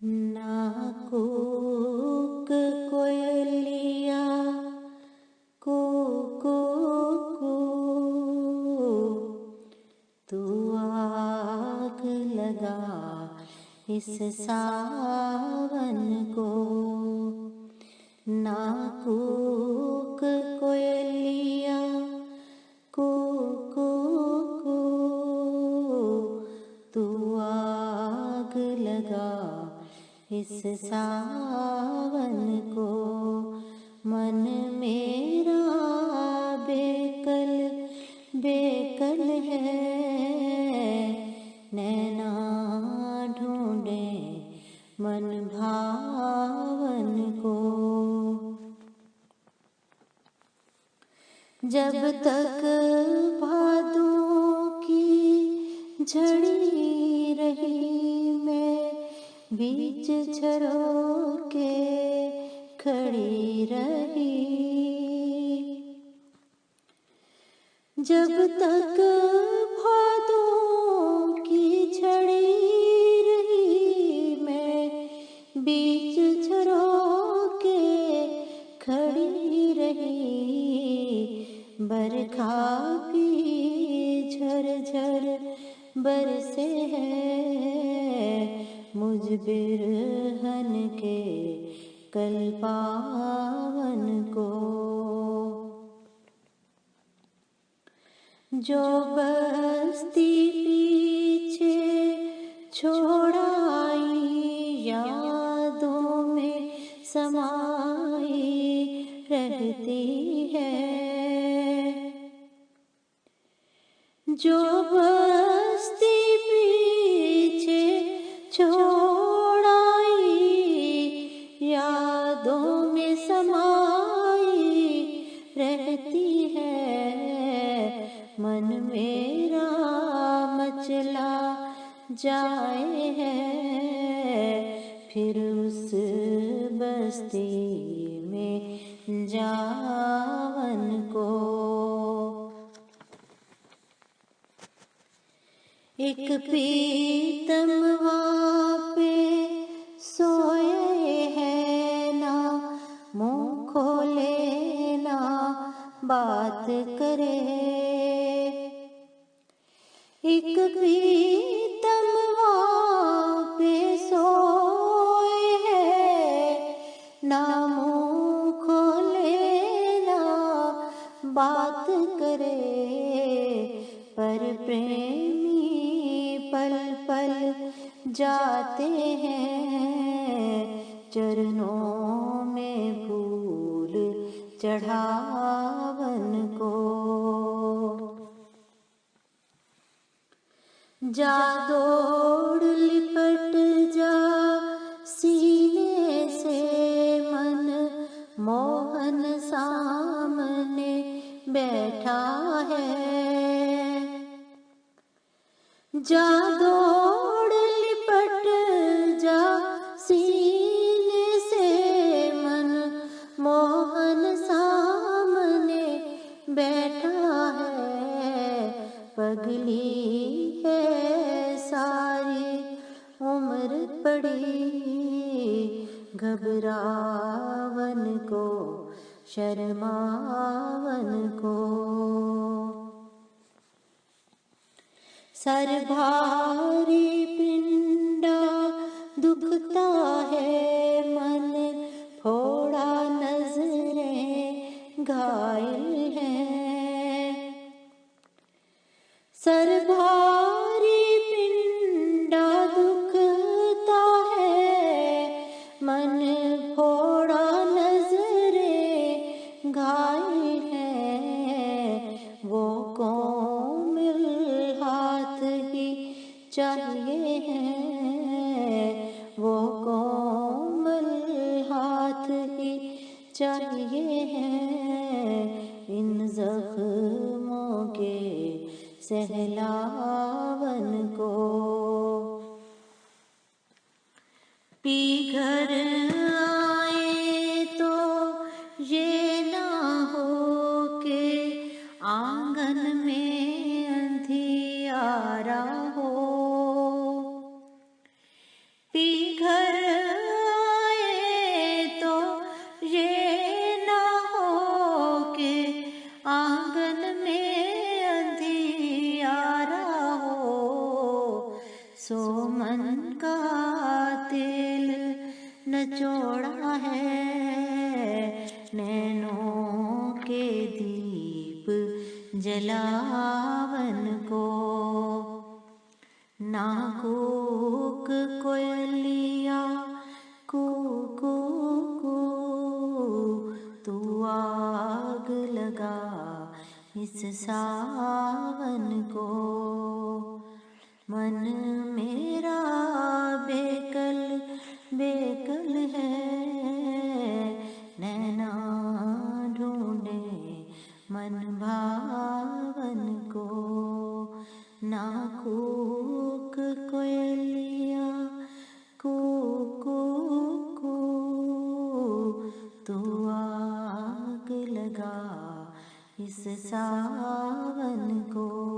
ना कूक कोयलिया कू कू कू, तू आग लगा इस सावन को। ना कूक कोयलिया कू कू कू, तू आग लगा इस सावन को। मन मेरा बेकल बेकल है, नैना ढूंढे मन भावन को। जब तक भादों की झड़ी रही, मैं बीच झरोके खड़ी रही। जब तक भादों की झड़ी रही, मैं बीच झरोके खड़ी रही। बरखा भी झरझर बरसे है, मुझ बिरहन के कल्पावन को। जो बस्ती पीछे छोड़ाई, यादों में समाई रहती है। जो बस्ती पीछे छोड़ाई, यादों में समाई रहती है। मन मेरा मचला जाए है, फिर उस बस्ती में जावन को। एक प्रीतम वहाँ पे सोए है, ना मुँह खोले ना बात करे। एक प्रीतम वहाँ पे सोए है, ना मुँह खोले ना बात करे। पर प्रेमी पल पल जाते हैं, चरणों में फूल चढ़ावन को। जा दौड़ लिपट जा सीने से, मन मोहन सामने बैठा है। जा दौड़ लिपट जा सीने से, मन मोहन सामने बैठा है। पगली है सारी उम्र पड़ी, घबरावन को शर्मावन को। सर भारी पिंडा दुखता है, मन फोड़ा नजरें घायल हैं। सर भारी पिंडा दुखता है, मन फोड़ा नजरें घायल हैं। वो कोमल हाथ ही चाहिए हैं, वो कोमल हाथ ही चाहिए हैं। इन जख्मों के सहलावन को। पीघर आए तो ये ना हो के आंगन में अंधियारा हो। पीघर सो मन का तिल नचोड़ा है, नैनों के दीप जलावन को। ना कूक कोयलिया कू कू कू, तू आग लगा इस सावन को। मन मेरा बेकल बेकल है, नैना ढूंढे मन भावन को। ना कूक कोयलिया कू कू कू, तू आग लगा इस सावन को।